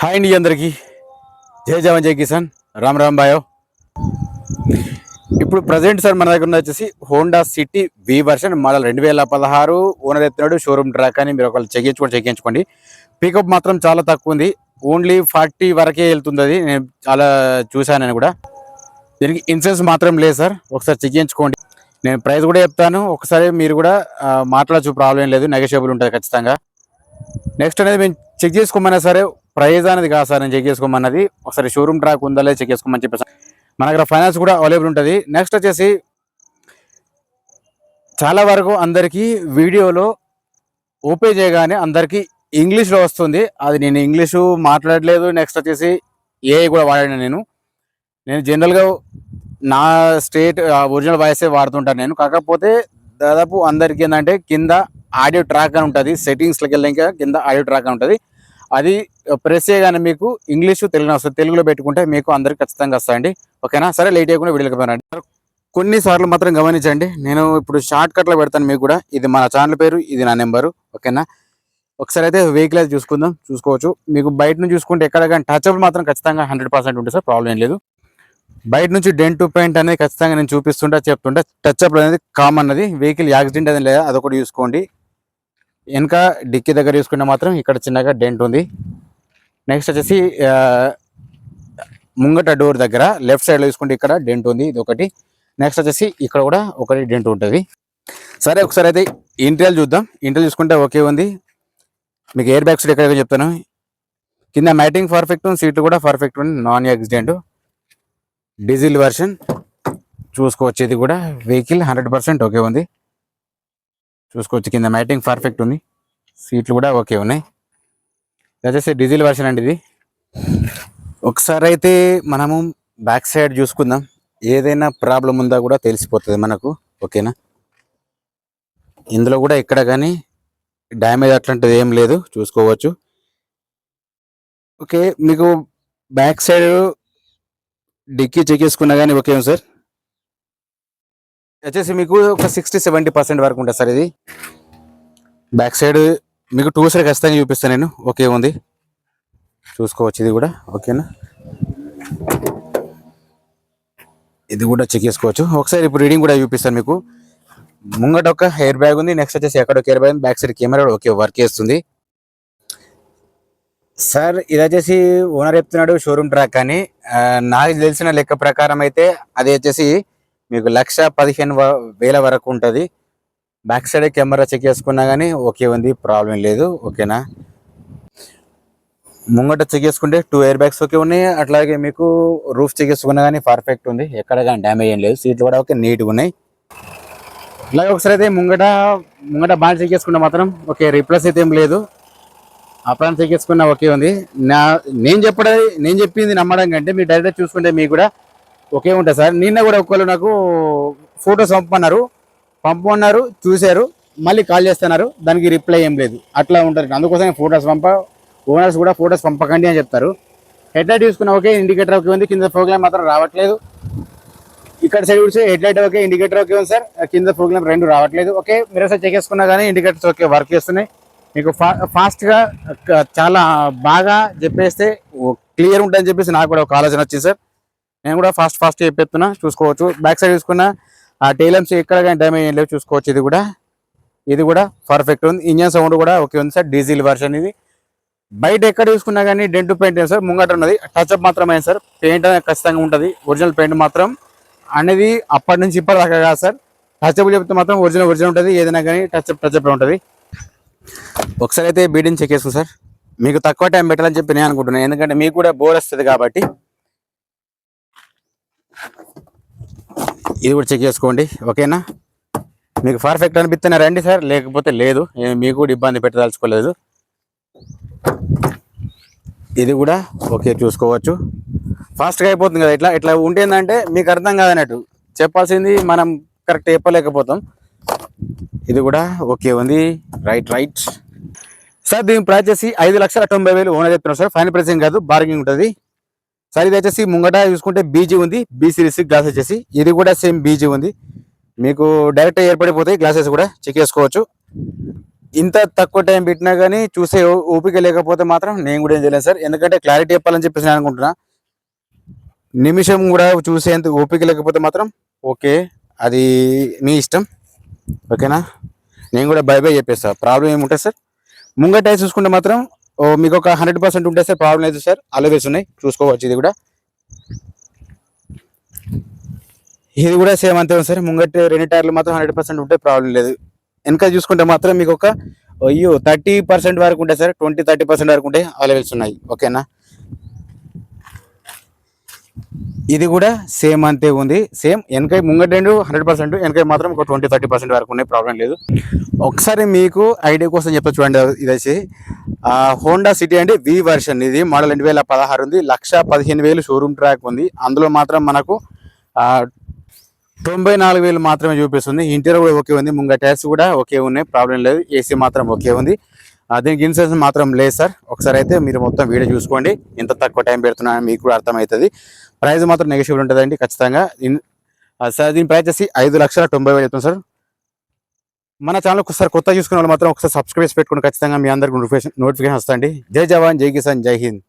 Hi అండి అందరికీ జై జవాన్ జై కిసాన్ రామ్ రామ్ బాయో. ఇప్పుడు ప్రజెంట్ సార్ మన దగ్గర వచ్చేసి Honda City V version model 2016 owner ఎత్తున్నాడు. షోరూమ్ ట్రాక్ అని మీరు ఒకళ్ళు చెక్కించుకోండి. పికప్ మాత్రం చాలా తక్కువ ఉంది, ఓన్లీ 40 వరకే వెళ్తుంది. అది నేను చాలా చూశాను. నేను కూడా దీనికి ఇన్సూరెన్స్ మాత్రం లేదు సార్, ఒకసారి చెక్కించుకోండి. నేను ప్రైస్ కూడా చెప్తాను, ఒకసారి మీరు కూడా మాట్లాడచ్చు, ప్రాబ్లం లేదు, నెగోషియబుల్ ఉంటుంది ఖచ్చితంగా. నెక్స్ట్ అనేది మేము చెక్ చేసుకోమన్నా సరే ప్రైజ్ అనేది కాదు సార్, నేను చెక్ చేసుకోమన్నది ఒకసారి షోరూమ్ ట్రాక్ ఉందా లేదా చెక్ చేసుకోమని చెప్పేసి. మన దగ్గర ఫైనాన్స్ కూడా అవైలబుల్ ఉంటుంది. నెక్స్ట్ వచ్చేసి చాలా వరకు అందరికీ వీడియోలో ఓపెన్ చేయగానే అందరికీ ఇంగ్లీష్లో వస్తుంది, అది నేను ఇంగ్లీషు మాట్లాడలేదు. నెక్స్ట్ వచ్చేసి ఏఐ కూడా వాడాను. నేను జనరల్గా నా స్టేట్ ఒరిజినల్ వాయిసే వాడుతుంటాను నేను. కాకపోతే దాదాపు అందరికీ ఏంటంటే కింద ఆడియో ట్రాక్ అని ఉంటుంది, సెట్టింగ్స్లోకి వెళ్ళాక కింద ఆడియో ట్రాక్ అని ఉంటుంది. అది ప్రెస్ చేయగానే మీకు ఇంగ్లీషు తెలుగు వస్తుంది. తెలుగులో పెట్టుకుంటే మీకు అందరికి ఖచ్చితంగా వస్తాయండి. ఓకేనా? సరే, లేట్ చేయకుండా వీడియోకి పోయినండి. కొన్నిసార్లు మాత్రం గమనించండి, నేను ఇప్పుడు షార్ట్ కట్లో పెడతాను మీకు కూడా. ఇది మన ఛానల్ పేరు, ఇది నా నెంబరు. ఓకేనా? ఒకసారి అయితే వెహికల్ అయితే చూసుకోవచ్చు. మీకు బయట నుంచి చూసుకుంటే ఎక్కడ కానీ టచ్అప్ మాత్రం ఖచ్చితంగా 100% ఉంటుంది సార్, ప్రాబ్లం ఏం లేదు. బయట నుంచి డెంట్ టు పెయింట్ అనేది ఖచ్చితంగా నేను చెప్తుంటా. టచ్అప్ అనేది కామన్, అది వెహికల్ యాక్సిడెంట్ అనేది లేదా అదొకటి చూసుకోండి. వెనక డిక్కీ దగ్గర చూసుకుంటే మాత్రం ఇక్కడ చిన్నగా డెంట్ ఉంది. నెక్స్ట్ వచ్చేసి ముంగట డోర్ దగ్గర లెఫ్ట్ సైడ్లో చూసుకుంటే ఇక్కడ డెంట్ ఉంది, ఇది ఒకటి. నెక్స్ట్ వచ్చేసి ఇక్కడ కూడా ఒకటి డెంట్ ఉంటుంది. సరే, ఒకసారి అయితే ఇంటీరియర్ చూద్దాం. ఇంటీరియర్ చూసుకుంటే ఓకే ఉంది. మీకు ఎయిర్ బ్యాగ్స్ ఎక్కడ చెప్తాను. కింద మ్యాటింగ్ పర్ఫెక్ట్ ఉంది, సీట్లు కూడా పర్ఫెక్ట్ ఉంది, నాన్ యాక్సిడెంట్, డీజిల్ వర్షన్ చూసుకోవచ్చు. ఇది కూడా వెహికల్ 100% ఓకే ఉంది, చూసుకోవచ్చు. కింద మ్యాటింగ్ పర్ఫెక్ట్ ఉంది, సీట్లు కూడా ఓకే ఉన్నాయి. వచ్చేసి డీజిల్ వర్షన్ అండి ఇది. ఒకసారి అయితే మనము బ్యాక్ సైడ్ చూసుకుందాం, ఏదైనా ప్రాబ్లం ఉందా కూడా తెలిసిపోతుంది మనకు. ఓకేనా? ఇందులో కూడా ఎక్కడ కానీ డ్యామేజ్ అట్లాంటిది ఏం లేదు, చూసుకోవచ్చు. ఓకే, మీకు బ్యాక్ సైడ్ డిక్కీ చెక్ చేసుకున్నా కానీ ఓకే సార్. వచ్చేసి మీకు ఒక 60-70% వరకు ఉంటుంది సార్. ఇది బ్యాక్ సైడ్ మీకు 2 సైడ్ ఖచ్చితంగా చూపిస్తాను నేను. ఓకే ఉంది, చూసుకోవచ్చు. ఇది కూడా ఓకేనా? ఇది కూడా చెక్ చేసుకోవచ్చు. ఒకసారి ఇప్పుడు రీడింగ్ కూడా చూపిస్తాను మీకు. ముంగట ఒక ఎయిర్ బ్యాగ్ ఉంది, నెక్స్ట్ వచ్చేసి ఎక్కడ ఒక ఎయిర్ బ్యాగ్ ఉంది, back side camera okay work చేస్తుంది సార్. ఇది వచ్చేసి ఓనర్ చెప్తున్నాడు షోరూమ్ ట్రాక్ అని. నాకు తెలిసిన లెక్క ప్రకారం అయితే అది వచ్చేసి మీకు 1,15,000 వరకు ఉంటుంది. బ్యాక్ సైడ్ కెమెరా చెక్ చేసుకున్నా కానీ ఓకే ఉంది, ప్రాబ్లం లేదు. ఓకేనా? ముంగట చెక్ చేసుకుంటే 2 ఎయిర్ బ్యాగ్స్ ఓకే ఉన్నాయి. అట్లాగే మీకు రూఫ్ చెక్ చేసుకున్నా కానీ పర్ఫెక్ట్ ఉంది, ఎక్కడ కానీ డ్యామేజ్ ఏం లేదు. సీట్లు కూడా ఓకే నీట్గా ఉన్నాయి. అలాగే ఒకసారి అయితే ముంగట బాగా చెక్ చేసుకుంటే మాత్రం ఓకే, రిప్లేస్ అయితే ఏం లేదు. అప్పుడు చెక్ చేసుకున్నా ఓకే ఉంది. నేను చెప్పింది నమ్మడం కంటే మీరు డైరెక్ట్ చూసుకుంటే మీకు కూడా ఓకే ఉంటుంది సార్. నిన్న కూడా ఒకళ్ళు నాకు ఫొటోస్ పంపమన్నారు, చూశారు, మళ్ళీ కాల్ చేస్తున్నారు, దానికి రిప్లై ఏం లేదు, అట్లా ఉంటుంది. అందుకోసం ఫొటోస్ ఓనర్స్ కూడా ఫొటోస్ పంపకండి అని చెప్తారు. హెడ్ లైట్ చూసుకున్నా ఓకే, ఇండికేటర్ ఓకే ఉంది, కింద ప్రోగ్రామ్ మాత్రం రావట్లేదు. ఇక్కడ సైడ్ చూస్తే head light okay, indicator okay ఉంది సార్, కింద ప్రోగ్రామ్ 2 రావట్లేదు. ఓకే, మీరు ఒకసారి చెక్ చేసుకున్నా కానీ ఇండికేటర్స్ ఓకే వర్క్ చేస్తున్నాయి. మీకు ఫాస్ట్గా చాలా బాగా చెప్పేస్తే క్లియర్ ఉంటుందని చెప్పేసి నాకు కూడా ఒక ఆలోచన వచ్చింది సార్. నేను కూడా ఫాస్ట్ చెప్పేస్తున్నా, చూసుకోవచ్చు. బ్యాక్ సైడ్ చూసుకున్నా ఆ టైలమ్స్ ఎక్కడ కానీ డ్యామేజ్ ఏం లేవు, చూసుకోవచ్చు. ఇది కూడా పర్ఫెక్ట్ ఉంది. ఇంజన్ సౌండ్ కూడా ఓకే ఉంది సార్, డీజిల్ వర్షన్ ఇది. బయట ఎక్కడ చూసుకున్నా కానీ డెంట్ పెయింట్ సార్, ముంగట ఉన్నది టచ్అప్ మాత్రమే సార్. పెయింట్ అనేది ఖచ్చితంగా ఉంటుంది, ఒరిజినల్ పెయింట్ మాత్రం అనేది అప్పటి నుంచి ఇప్పటిదాకా కాదు సార్. టచ్అప్ చెప్తే మాత్రం ఒరిజినల్ ఉంటుంది, ఏదైనా కానీ టచ్అప్ ఉంటుంది. ఒకసారి అయితే బీడింగ్ చెక్ చేసుకో సార్, మీకు తక్కువ టైం పెట్టాలని చెప్పి నేను అనుకుంటున్నాను, ఎందుకంటే మీకు కూడా బోర్ వస్తుంది కాబట్టి. ఇది కూడా చెక్ చేసుకోండి. ఓకేనా? మీకు పర్ఫెక్ట్ అనిపిస్తేనే రండి సార్, లేకపోతే లేదు, మీకు కూడా ఇబ్బంది పెట్టదలుచుకోలేదు. ఇది కూడా ఓకే, చూసుకోవచ్చు. ఫాస్ట్గా అయిపోతుంది కదా. ఇట్లా ఉంటేందంటే మీకు అర్థం కాదన్నట్టు, చెప్పాల్సింది మనం కరెక్ట్ చెప్పలేకపోతాం. ఇది కూడా ఓకే ఉంది, రైట్ సార్. దీని ప్రైస్ వచ్చేసి 5,90,000 ఓనర్ చెప్తున్నారు సార్. ఫైనల్ ప్రైసింగ్ కాదు, బార్గింగ్ ఉంటుంది సార్. ఇది వచ్చేసి ముంగట చూసుకుంటే బీజీ ఉంది, బీ సిరీస్ గ్లాస్ వచ్చేసి. ఇది కూడా సేమ్ బీజీ ఉంది, మీకు డైరెక్ట్ ఏర్పడిపోతాయి గ్లాసెస్ కూడా చెక్ చేసుకోవచ్చు. ఇంత తక్కువ టైం పెట్టినా కానీ చూసే ఓపిక లేకపోతే మాత్రం నేను కూడా ఏం చేయలేను సార్. ఎందుకంటే క్లారిటీ చెప్పాలని చెప్పేసి నేను అనుకుంటున్నా. నిమిషం కూడా చూసేంత ఓపిక లేకపోతే మాత్రం ఓకే, అది మీ ఇష్టం. ఓకేనా, నేను కూడా బై బై చెప్పేస్తా. ప్రాబ్లం ఏముంటుంది సార్, ముంగట చూసుకుంటే మాత్రం మీకు ఒక 100% ఉంటే సార్ ప్రాబ్లం లేదు సార్. అలవేస్ ఉన్నాయి చూసుకోవచ్చు. ఇది కూడా సేమ్ అంతే ఉంది సార్. ముంగట 2 టైర్లు మాత్రం 100% ఉంటే ప్రాబ్లం లేదు. వెనక చూసుకుంటే మాత్రం మీకు ఒక 30% వరకు ఉంటాయి సార్. 20-30% వరకు ఉంటాయి, అలవేస్ ఉన్నాయి. ఓకేనా, ఇది కూడా సేమ్ అంతే ఉంది. సేమ్ వెనక ముంగట 100%, వెనక మాత్రం ఒక 20-30% వరకు ఉన్నాయి, ప్రాబ్లం లేదు. ఒకసారి మీకు ఐడియా కోసం చెప్తా చూడండి. ఇది వచ్చి హోండా సిటీ అండి, వి వర్షన్. ఇది మోడల్ 2016 ఉంది. 1,15,000 షోరూమ్ ట్రాక్ ఉంది. అందులో మాత్రం మనకు 94,000 మాత్రమే చూపిస్తుంది. ఇంటీరియర్ కూడా ఓకే ఉంది, ముంగ టైర్స్ కూడా ఓకే ఉన్నాయి, ప్రాబ్లం లేదు. ఏసీ మాత్రం ఓకే ఉంది. దీనికి ఇన్సూరెన్స్ మాత్రం లేదు సార్. ఒకసారి అయితే మీరు మొత్తం వీడియో చూసుకోండి. ఎంత తక్కువ టైం పెడుతున్నా మీకు కూడా అర్థమవుతుంది. ప్రైస్ మాత్రం నెగోషియబుల్ ఉంటుందండి ఖచ్చితంగా. సార్ దీని ప్రైస్ వచ్చి 5,90,000 చెప్తాను సార్. మన ఛానల్ ఒకసారి కొత్త చూసుకున్న వాళ్ళు మాత్రం ఒకసారి సబ్స్క్రైబ్ పెట్టుకుని ఖచ్చితంగా మీ అందరికి నోటిఫికేషన్ వస్తుంది. జై జవాన్, జై కిసాన్, జై హింద్.